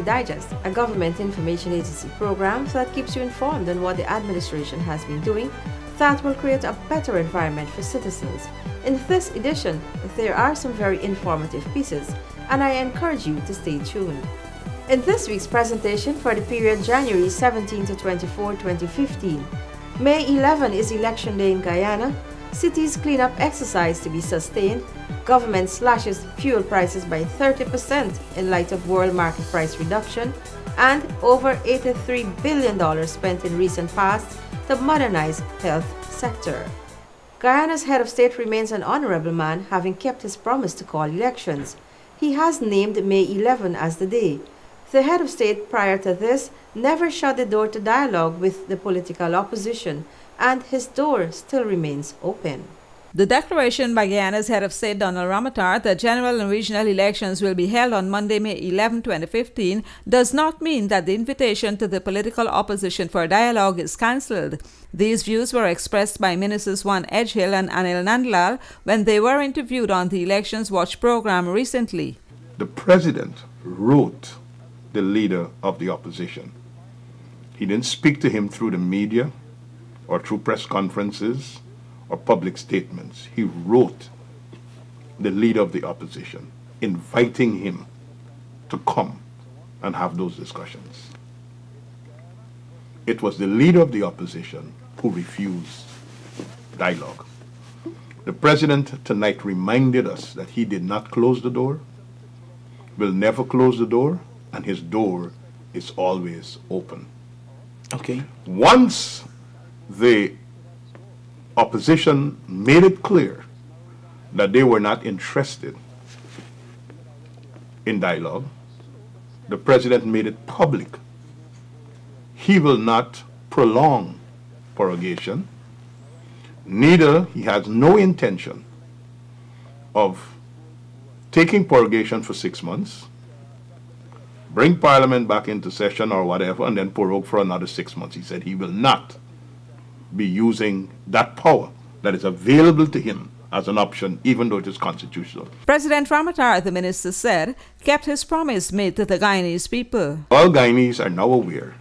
Digest, a government information agency program that keeps you informed on what the administration has been doing that will create a better environment for citizens. In this edition, there are some very informative pieces, and I encourage you to stay tuned. In this week's presentation for the period January 17 to 24, 2015, May 11 is Election Day in Guyana, cities cleanup exercise to be sustained, government slashes fuel prices by 30% in light of world market price reduction, and over $83 billion spent in recent past to modernize health sector. Guyana's head of state remains an honorable man, having kept his promise to call elections. He has named May 11 as the day. The head of state prior to this never shut the door to dialogue with the political opposition, and his door still remains open. The declaration by Guyana's head of state, Donald Ramotar, that general and regional elections will be held on Monday, May 11, 2015, does not mean that the invitation to the political opposition for dialogue is cancelled. These views were expressed by Ministers Juan Edgehill and Anil Nandlal when they were interviewed on the Elections Watch program recently. The president wrote the leader of the opposition. He didn't speak to him through the media or through press conferences or public statements. He wrote the leader of the opposition, inviting him to come and have those discussions. It was the leader of the opposition who refused dialogue. The president tonight reminded us that he did not close the door, will never close the door, and his door is always open. Okay. Once the opposition made it clear that they were not interested in dialogue, the president made it public. He will not prolong prorogation, neither he has no intention of taking prorogation for 6 months, bring Parliament back into session or whatever, and then prorogue for another 6 months. He said he will not be using that power that is available to him as an option, even though it is constitutional. President Ramotar, the minister said, kept his promise made to the Guyanese people. All Guyanese are now aware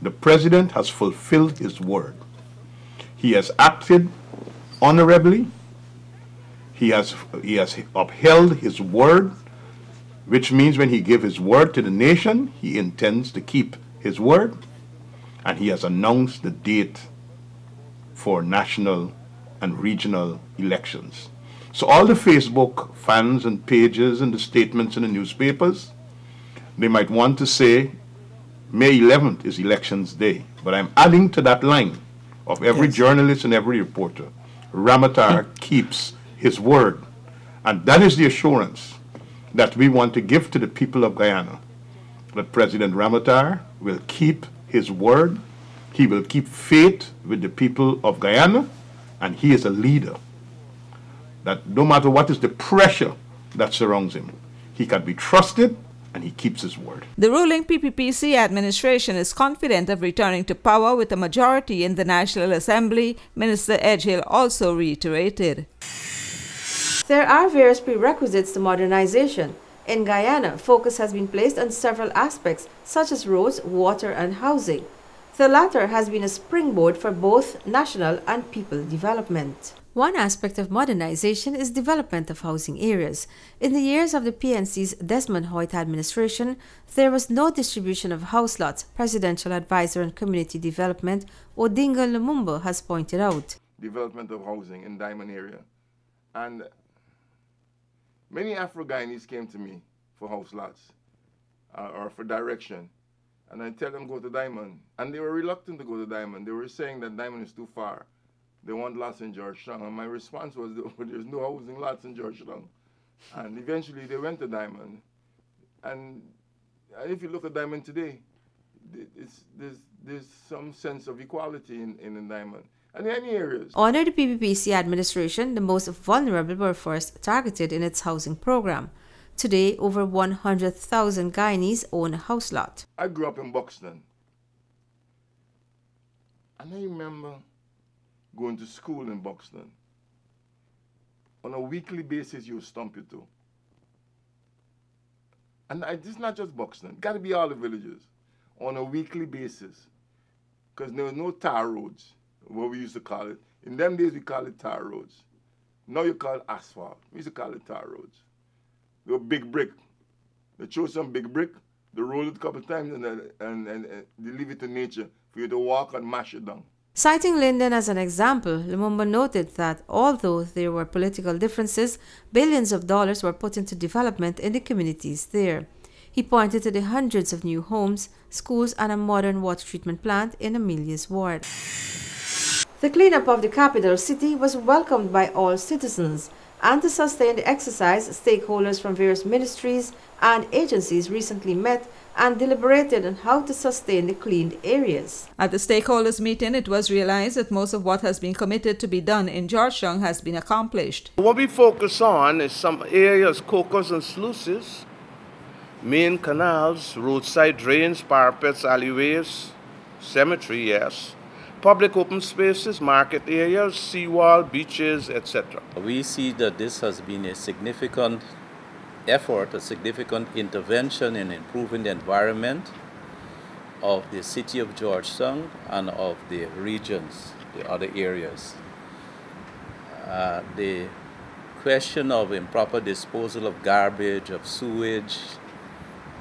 the president has fulfilled his word. He has acted honorably. He has upheld his word, which means when he gave his word to the nation, he intends to keep his word, and he has announced the date for national and regional elections. So all the Facebook fans and pages and the statements in the newspapers, they might want to say May 11th is elections day, but I'm adding to that line of every journalist and every reporter. Ramotar keeps his word, and that is the assurance that we want to give to the people of Guyana, that President Ramotar will keep his word. He will keep faith with the people of Guyana, and he is a leader that no matter what is the pressure that surrounds him, he can be trusted and he keeps his word. The ruling PPPC administration is confident of returning to power with a majority in the National Assembly, Minister Edgehill also reiterated. There are various prerequisites to modernization. In Guyana, focus has been placed on several aspects such as roads, water, and housing. The latter has been a springboard for both national and people development. One aspect of modernization is development of housing areas. In the years of the PNC's Desmond Hoyt administration, there was no distribution of house lots, Presidential Advisor on Community Development Odinga Lumumba has pointed out. Development of housing in Diamond area. And many Afro-Guyanese came to me for house lots or for direction. And I tell them go to Diamond. And they were reluctant to go to Diamond. They were saying that Diamond is too far. They want lots in Georgetown. And my response was, there's no housing lots in Georgetown. And eventually they went to Diamond. And if you look at Diamond today, there's some sense of equality in Diamond. And in any areas. Under the PPPC administration, the most vulnerable were first targeted in its housing program. Today, over 100,000 Guyanese own a house lot. I grew up in Buxton. And I remember going to school in Buxton. On a weekly basis, you stump your toe. And this is not just Buxton. It's got to be all the villages on a weekly basis. Because there were no tar roads, what we used to call it. In them days, we call it tar roads. Now you call it asphalt. We used to call it tar roads. They were big brick. They chose some big brick, they roll it a couple of times, and they leave it to nature for you to walk and mash it down. Citing Linden as an example, Lumumba noted that although there were political differences, billions of dollars were put into development in the communities there. He pointed to the hundreds of new homes, schools, and a modern water treatment plant in Amelia's ward. The cleanup of the capital city was welcomed by all citizens, and to sustain the exercise, stakeholders from various ministries and agencies recently met and deliberated on how to sustain the cleaned areas. At the stakeholders meeting, it was realized that most of what has been committed to be done in Georgetown has been accomplished. What we focus on is some areas, cocos and sluices, main canals, roadside drains, parapets, alleyways, cemetery, yes, public open spaces, market areas, seawall, beaches, etc. We see that this has been a significant effort, a significant intervention in improving the environment of the city of Georgetown and of the regions, the other areas. The question of improper disposal of garbage, of sewage,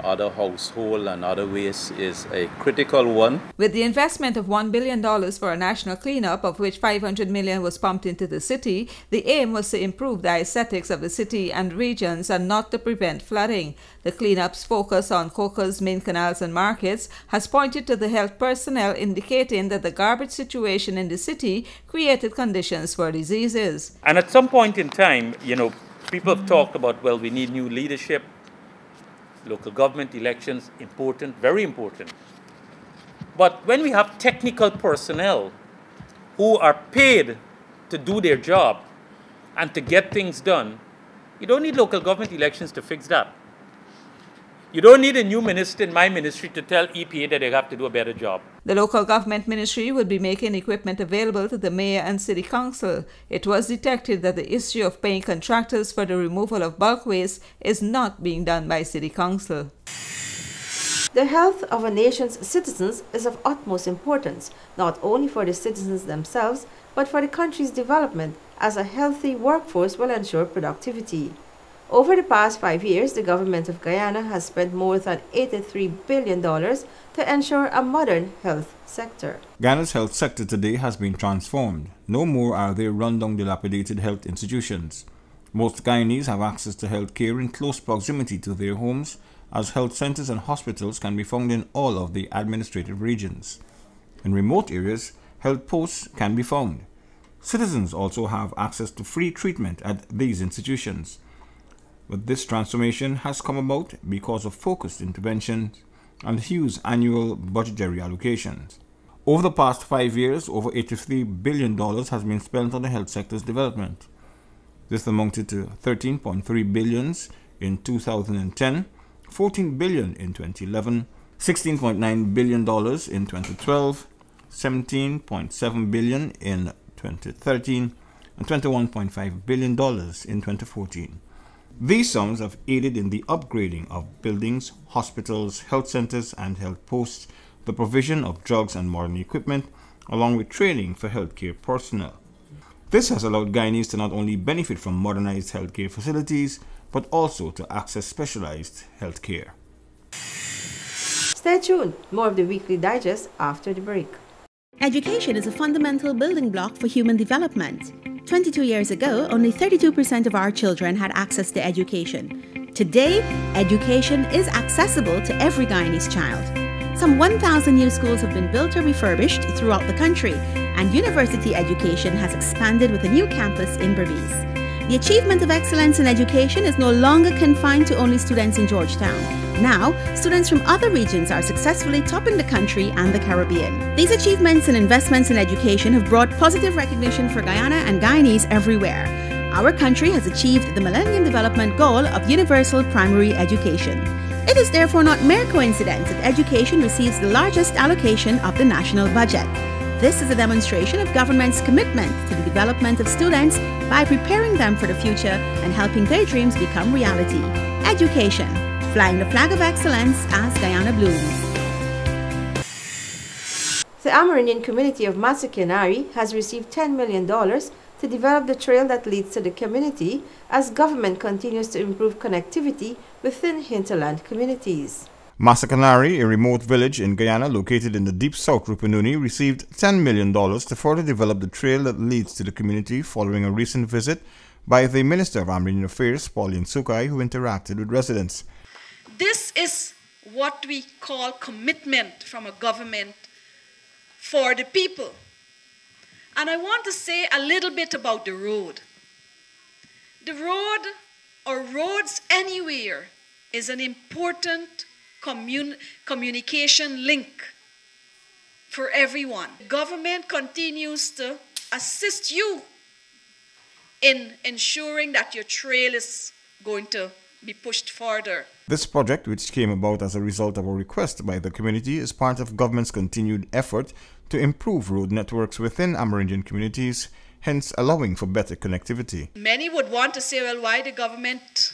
other household and other waste is a critical one. With the investment of $1 billion for a national cleanup, of which $500 million was pumped into the city, the aim was to improve the aesthetics of the city and regions and not to prevent flooding. The cleanup's focus on cocos, main canals and markets has pointed to the health personnel, indicating that the garbage situation in the city created conditions for diseases. And at some point in time, people have talked about, well, we need new leadership. Local government elections, important, very important. But when we have technical personnel who are paid to do their job and to get things done, you don't need local government elections to fix that. You don't need a new minister in my ministry to tell EPA that they have to do a better job. The local government ministry will be making equipment available to the mayor and city council. It was detected that the issue of paying contractors for the removal of bulk waste is not being done by city council. The health of a nation's citizens is of utmost importance, not only for the citizens themselves, but for the country's development, as a healthy workforce will ensure productivity. Over the past 5 years, the government of Guyana has spent more than $83 billion to ensure a modern health sector. Guyana's health sector today has been transformed. No more are there rundown, dilapidated health institutions. Most Guyanese have access to health care in close proximity to their homes, as health centers and hospitals can be found in all of the administrative regions. In remote areas, health posts can be found. Citizens also have access to free treatment at these institutions. But this transformation has come about because of focused interventions and huge annual budgetary allocations. Over the past 5 years, over $83 billion has been spent on the health sector's development. This amounted to $13.3 billion in 2010, $14 billion in 2011, $16.9 billion in 2012, $17.7 billion in 2013, and $21.5 billion in 2014. These sums have aided in the upgrading of buildings, hospitals, health centers, and health posts, the provision of drugs and modern equipment, along with training for healthcare personnel. This has allowed Guyanese to not only benefit from modernized healthcare facilities, but also to access specialized healthcare. Stay tuned. More of the Weekly Digest after the break. Education is a fundamental building block for human development. 22 years ago, only 32% of our children had access to education. Today, education is accessible to every Guyanese child. Some 1,000 new schools have been built or refurbished throughout the country, and university education has expanded with a new campus in Berbice. The achievement of excellence in education is no longer confined to only students in Georgetown. Now, students from other regions are successfully topping the country and the Caribbean. These achievements and investments in education have brought positive recognition for Guyana and Guyanese everywhere. Our country has achieved the Millennium Development Goal of universal primary education. It is therefore not mere coincidence that education receives the largest allocation of the national budget. This is a demonstration of government's commitment to the development of students by preparing them for the future and helping their dreams become reality. Education, flying the flag of excellence as Guyana blooms. The Amerindian community of Masikanari has received $10 million to develop the trail that leads to the community as government continues to improve connectivity within hinterland communities. Masikanari, a remote village in Guyana located in the deep south Rupununi, received $10 million to further develop the trail that leads to the community following a recent visit by the Minister of Amerindian Affairs, Pauline Sukai, who interacted with residents. This is what we call commitment from a government for the people. And I want to say a little bit about the road. The road, or roads anywhere, is an important communication link for everyone. Government continues to assist you in ensuring that your trail is going to be pushed further. This project, which came about as a result of a request by the community, is part of government's continued effort to improve road networks within Amerindian communities, hence allowing for better connectivity. Many would want to say, well, why the government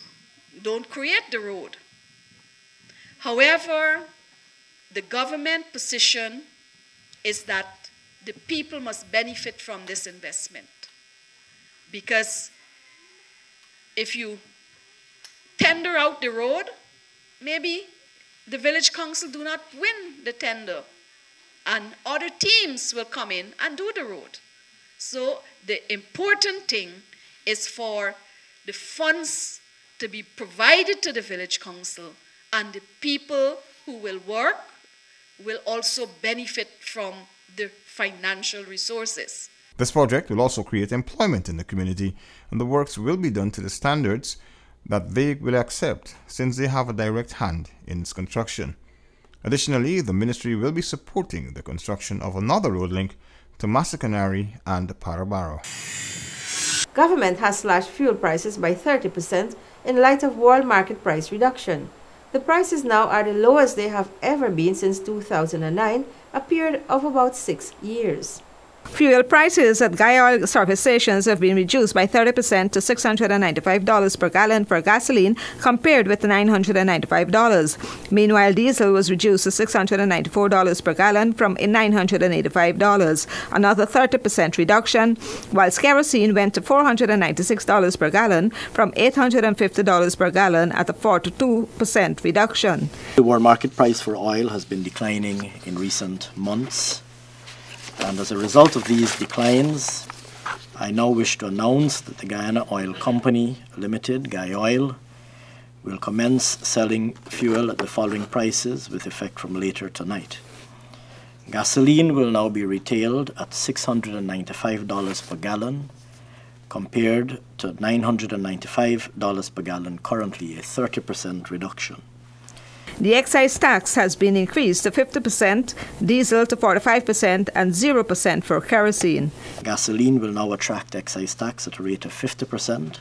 don't create the road? However, the government position is that the people must benefit from this investment. Because if you tender out the road, maybe the village council do not win the tender and other teams will come in and do the road. So the important thing is for the funds to be provided to the village council, and the people who will work will also benefit from the financial resources. This project will also create employment in the community, and the works will be done to the standards that they will accept, since they have a direct hand in its construction. Additionally, the ministry will be supporting the construction of another road link to Masikanari and Parabaro. Government has slashed fuel prices by 30% in light of world market price reduction. The prices now are the lowest they have ever been since 2009, a period of about 6 years. Fuel prices at Guyana service stations have been reduced by 30% to $695 per gallon for gasoline, compared with $995. Meanwhile, diesel was reduced to $694 per gallon from $985, another 30% reduction, whilst kerosene went to $496 per gallon from $850 per gallon at a 42% reduction. The world market price for oil has been declining in recent months. And as a result of these declines, I now wish to announce that the Guyana Oil Company Limited, Guyoil, will commence selling fuel at the following prices with effect from later tonight. Gasoline will now be retailed at $695 per gallon, compared to $995 per gallon currently, a 30% reduction. The excise tax has been increased to 50%, diesel to 45%, and 0% for kerosene. Gasoline will now attract excise tax at a rate of 50%,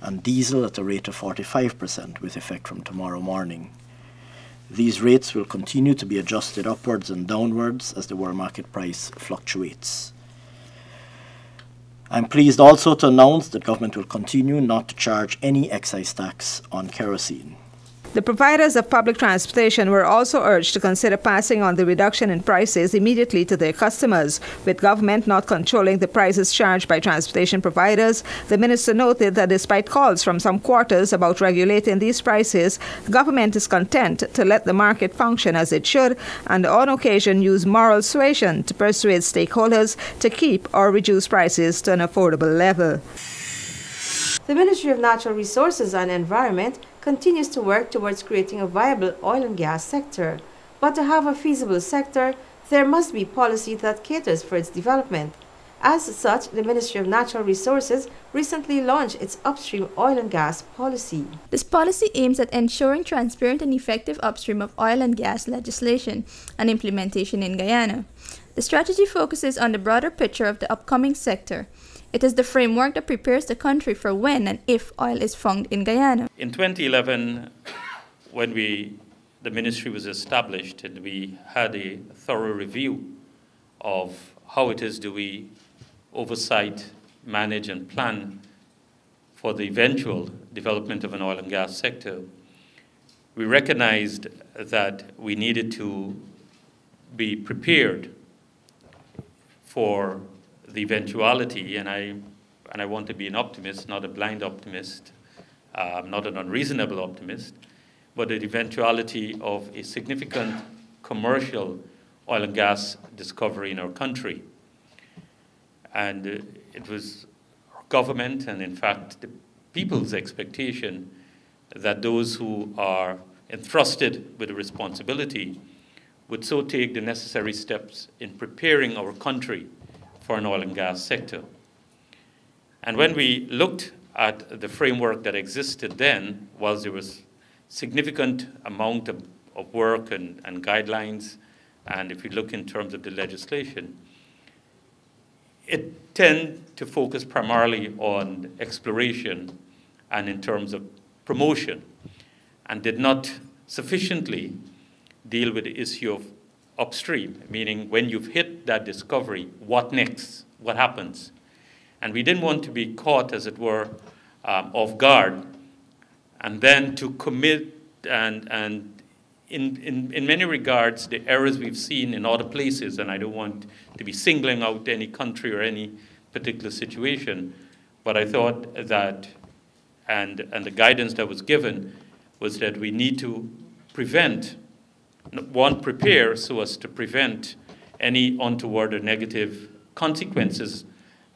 and diesel at a rate of 45% with effect from tomorrow morning. These rates will continue to be adjusted upwards and downwards as the world market price fluctuates. I'm pleased also to announce that government will continue not to charge any excise tax on kerosene. The providers of public transportation were also urged to consider passing on the reduction in prices immediately to their customers. With government not controlling the prices charged by transportation providers, the minister noted that despite calls from some quarters about regulating these prices, government is content to let the market function as it should, and on occasion use moral suasion to persuade stakeholders to keep or reduce prices to an affordable level. The Ministry of Natural Resources and Environment continues to work towards creating a viable oil and gas sector. But to have a feasible sector, there must be policy that caters for its development. As such, the Ministry of Natural Resources recently launched its upstream oil and gas policy. This policy aims at ensuring transparent and effective upstream of oil and gas legislation and implementation in Guyana. The strategy focuses on the broader picture of the upcoming sector. It is the framework that prepares the country for when and if oil is found in Guyana. In 2011, when the ministry was established and we had a thorough review of how it is do we oversight, manage, and plan for the eventual development of an oil and gas sector, we recognized that we needed to be prepared for the eventuality, and I want to be an optimist, not a blind optimist, not an unreasonable optimist, but the eventuality of a significant commercial oil and gas discovery in our country. And it was our government and, in fact, the people's expectation that those who are entrusted with the responsibility would so take the necessary steps in preparing our country for an oil and gas sector. And when we looked at the framework that existed then, whilst there was significant amount of work and guidelines, and if we look in terms of the legislation, it tended to focus primarily on exploration and in terms of promotion, and did not sufficiently deal with the issue of upstream, meaning when you've hit that discovery, what next? What happens? And we didn't want to be caught, as it were, off guard, and then to commit, and in many regards, the errors we've seen in other places, and I don't want to be singling out any country or any particular situation, but I thought that, and the guidance that was given was that we need to prevent, prepare so as to prevent any untoward or negative consequences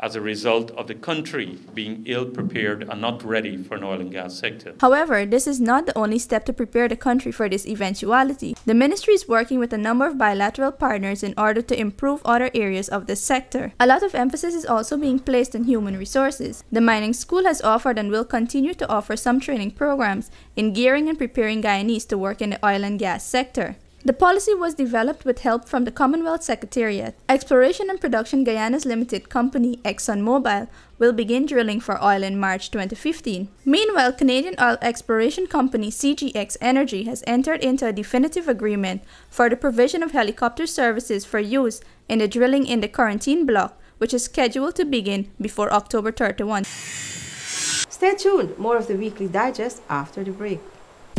as a result of the country being ill-prepared and not ready for an oil and gas sector. However, this is not the only step to prepare the country for this eventuality. The ministry is working with a number of bilateral partners in order to improve other areas of this sector. A lot of emphasis is also being placed on human resources. The mining school has offered and will continue to offer some training programs in gearing and preparing Guyanese to work in the oil and gas sector. The policy was developed with help from the Commonwealth Secretariat. Exploration and Production Guyanas Limited company ExxonMobil will begin drilling for oil in March 2015. Meanwhile, Canadian oil exploration company CGX Energy has entered into a definitive agreement for the provision of helicopter services for use in the drilling in the Quarantine Block, which is scheduled to begin before October 31. Stay tuned. More of the Weekly Digest after the break.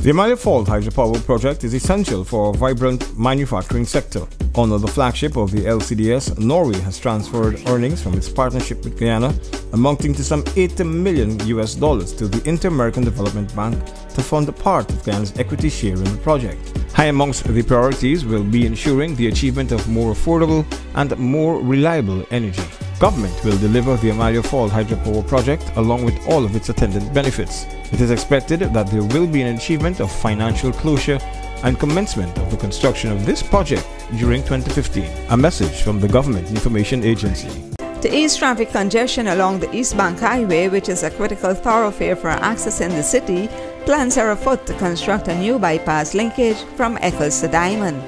The Amalia Fault Hydropower project is essential for a vibrant manufacturing sector. Under the flagship of the LCDS, Norway has transferred earnings from its partnership with Guyana, amounting to some $80 million to the Inter-American Development Bank to fund a part of Guyana's equity share in the project. High amongst the priorities will be ensuring the achievement of more affordable and more reliable energy. Government will deliver the Amalia Fall hydropower project along with all of its attendant benefits. It is expected that there will be an achievement of financial closure and commencement of the construction of this project during 2015. A message from the Government Information Agency. To ease traffic congestion along the East Bank Highway, which is a critical thoroughfare for accessing the city, plans are afoot to construct a new bypass linkage from Eccles to Diamond.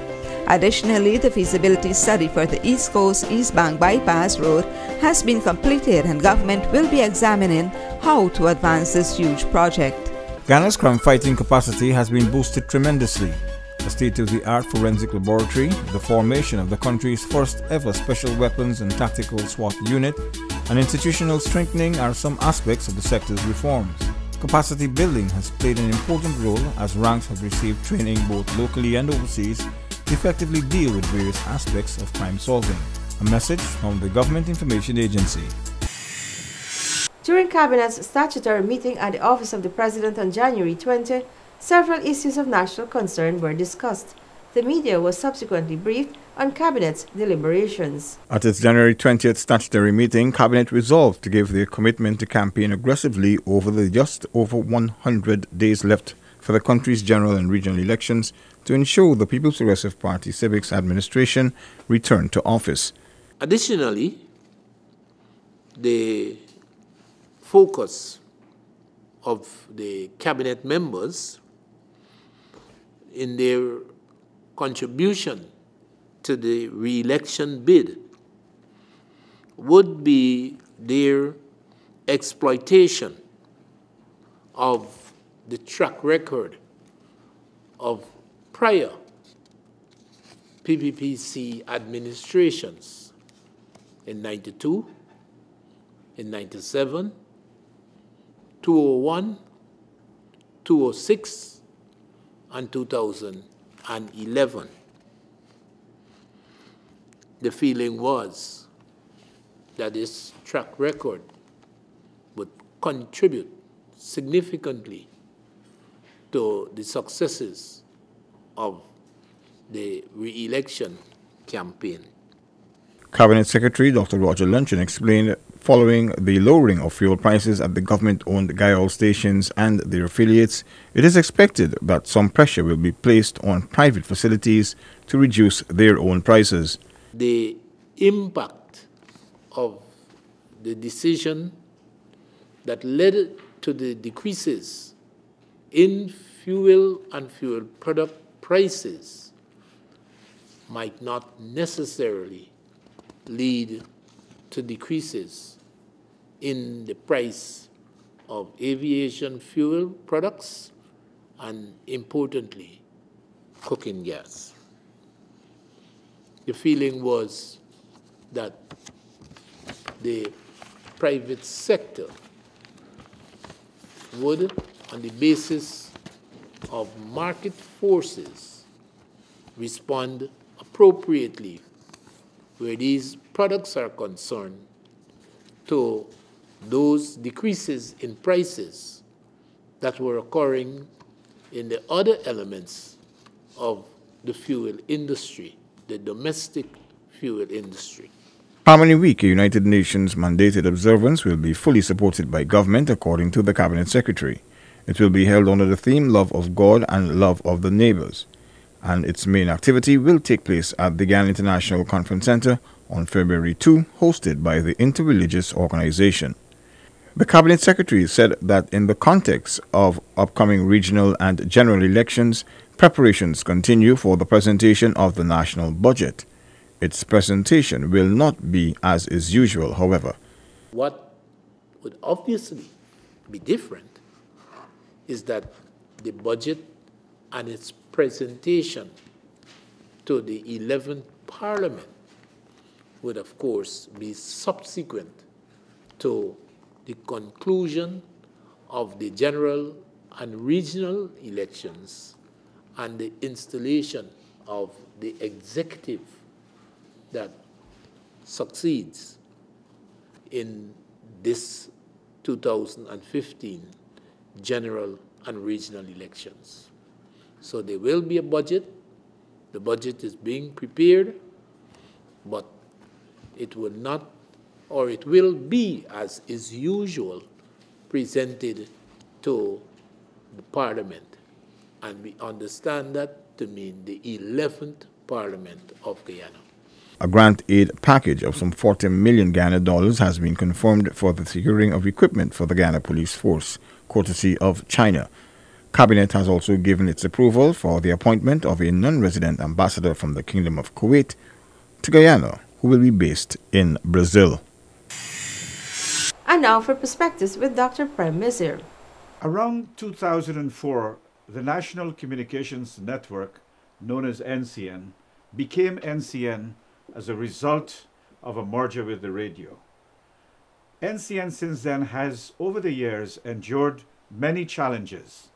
Additionally, the feasibility study for the East Coast East Bank Bypass Road has been completed, and government will be examining how to advance this huge project. Ghana's crime fighting capacity has been boosted tremendously. A state-of-the-art forensic laboratory, the formation of the country's first ever special weapons and tactical SWAT unit, and institutional strengthening are some aspects of the sector's reforms. Capacity building has played an important role as ranks have received training both locally and overseas to effectively deal with various aspects of crime solving. A message from the Government Information Agency. During Cabinet's statutory meeting at the Office of the President on January 20, several issues of national concern were discussed. The media was subsequently briefed on Cabinet's deliberations. At its January 20th statutory meeting, Cabinet resolved to give their commitment to campaign aggressively over the just over 100 days left for the country's general and regional elections to ensure the People's Progressive Party Civics Administration return to office. Additionally, the focus of the cabinet members in their contribution to the re-election bid would be their exploitation of the track record of prior PPPC administrations in 92, in 97, 201, 206, and 2011. The feeling was that this track record would contribute significantly to the successes of the re-election campaign. Cabinet Secretary Dr. Roger Luncheon explained following the lowering of fuel prices at the government-owned Guyol stations and their affiliates, it is expected that some pressure will be placed on private facilities to reduce their own prices. The impact of the decision that led to the decreases in fuel and fuel product prices might not necessarily lead to decreases in the price of aviation fuel products and, importantly, cooking gas. The feeling was that the private sector would, on the basis of market forces, respond appropriately where these products are concerned to those decreases in prices that were occurring in the other elements of the fuel industry, the domestic fuel industry. Harmony Week, a United Nations mandated observance, will be fully supported by government, according to the Cabinet Secretary. It will be held under the theme Love of God and Love of the Neighbors, and its main activity will take place at the Guyana International Conference Center on February 2, hosted by the Interreligious Organization. The Cabinet Secretary said that in the context of upcoming regional and general elections, preparations continue for the presentation of the national budget. Its presentation will not be as is usual, however. What would obviously be different is that the budget and its presentation to the 11th Parliament would, of course, be subsequent to the conclusion of the general and regional elections and the installation of the executive that succeeds in this 2015 general and regional elections. So there will be a budget. The budget is being prepared, but it will not, or it will be, as is usual, presented to the Parliament. And we understand that to mean the 11th Parliament of Guyana. A grant aid package of some $40 million has been confirmed for the securing of equipment for the Guyana Police Force, courtesy of China. Cabinet has also given its approval for the appointment of a non-resident ambassador from the Kingdom of Kuwait to Guyana, who will be based in Brazil. And now for Perspectives with Dr. Prem Mizir. Around 2004, the National Communications Network, known as NCN, became NCN as a result of a merger with the radio. NCN since then has, over the years, endured many challenges.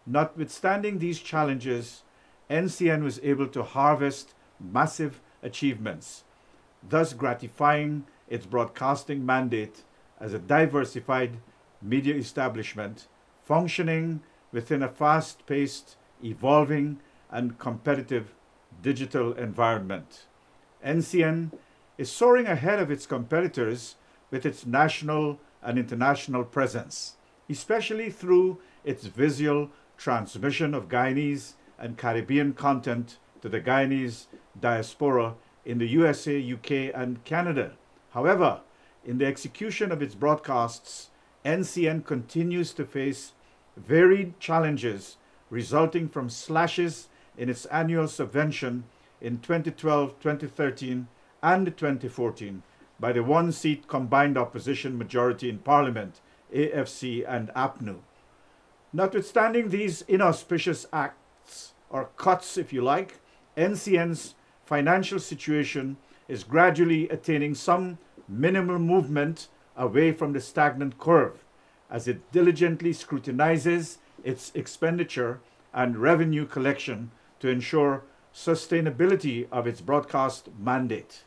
Notwithstanding these challenges, NCN was able to harvest massive achievements, thus gratifying its broadcasting mandate as a diversified media establishment functioning within a fast-paced, evolving, and competitive digital environment. NCN is soaring ahead of its competitors with its national and international presence, especially through its visual transmission of Guyanese and Caribbean content to the Guyanese diaspora in the USA, UK, and Canada. However, in the execution of its broadcasts, NCN continues to face varied challenges resulting from slashes in its annual subvention in 2012, 2013, and 2014 by the one-seat combined opposition majority in Parliament, AFC and APNU. Notwithstanding these inauspicious acts, or cuts if you like, NCN's financial situation is gradually attaining some minimal movement away from the stagnant curve as it diligently scrutinizes its expenditure and revenue collection to ensure sustainability of its broadcast mandate.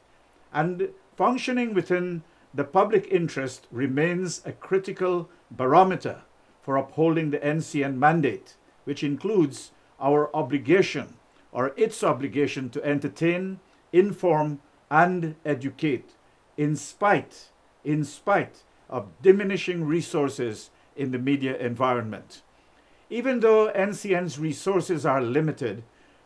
And functioning within the public interest remains a critical barometer for upholding the NCN mandate, which includes our obligation or its obligation to entertain, inform, and educate in spite of diminishing resources in the media environment. Even though NCN's resources are limited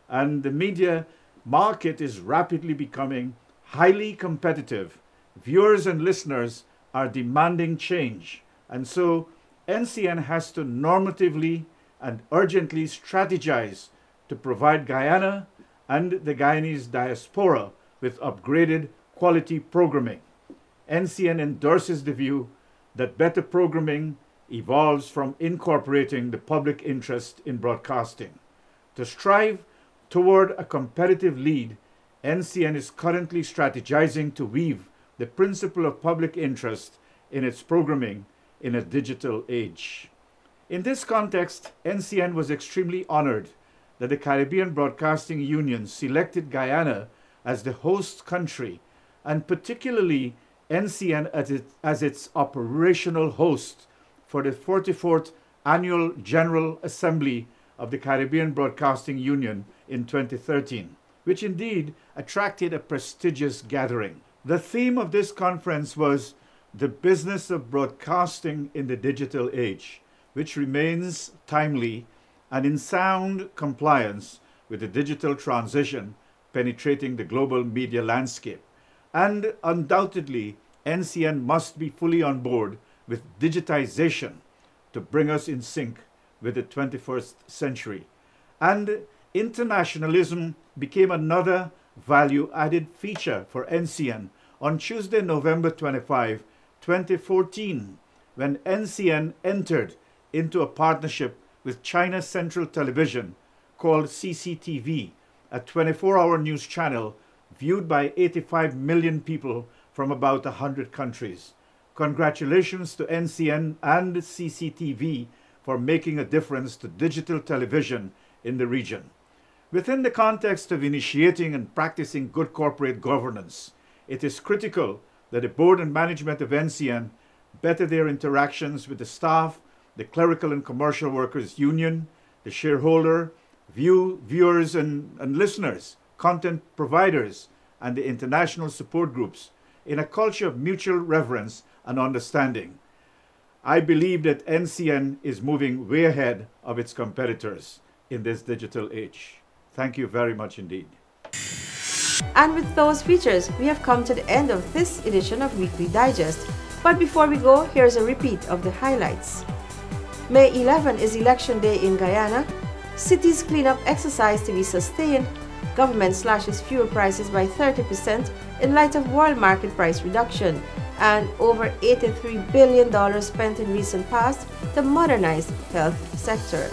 and the media market is rapidly becoming highly competitive, viewers and listeners are demanding change, and so NCN has to normatively and urgently strategize to provide Guyana and the Guyanese diaspora with upgraded quality programming. NCN endorses the view that better programming evolves from incorporating the public interest in broadcasting. To strive toward a competitive lead, NCN is currently strategizing to weave the principle of public interest in its programming in a digital age. In this context, NCN was extremely honored that the Caribbean Broadcasting Union selected Guyana as the host country, and particularly NCN as its operational host for the 44th Annual General Assembly of the Caribbean Broadcasting Union in 2013, which indeed attracted a prestigious gathering. The theme of this conference was the business of broadcasting in the digital age, which remains timely and in sound compliance with the digital transition penetrating the global media landscape. And undoubtedly, NCN must be fully on board with digitization to bring us in sync with the 21st century. And internationalism became another value-added feature for NCN on Tuesday, November 25, 2014, when NCN entered into a partnership with China Central Television called CCTV, a 24-hour news channel viewed by 85 million people from about 100 countries. Congratulations to NCN and CCTV for making a difference to digital television in the region. Within the context of initiating and practicing good corporate governance, it is critical that the board and management of NCN better their interactions with the staff, the clerical and commercial workers union, the shareholder, viewers and listeners, content providers, and the international support groups in a culture of mutual reverence and understanding. I believe that NCN is moving way ahead of its competitors in this digital age. Thank you very much indeed. And with those features, we have come to the end of this edition of Weekly Digest. But before we go, here's a repeat of the highlights. May 11 is Election Day in Guyana. Cities cleanup exercise to be sustained. Government slashes fuel prices by 30% in light of world market price reduction. And over $83 billion spent in recent past to modernize health sector.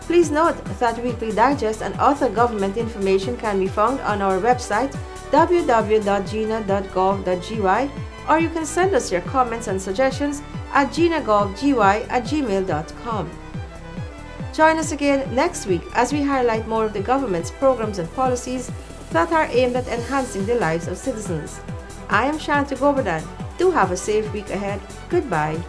Please note that Weekly Digest and other government information can be found on our website www.gina.gov.gy, or you can send us your comments and suggestions at ginagovgy@gmail.com. Join us again next week as we highlight more of the government's programs and policies that are aimed at enhancing the lives of citizens. I am Shanti Govardhan. Do have a safe week ahead. Goodbye.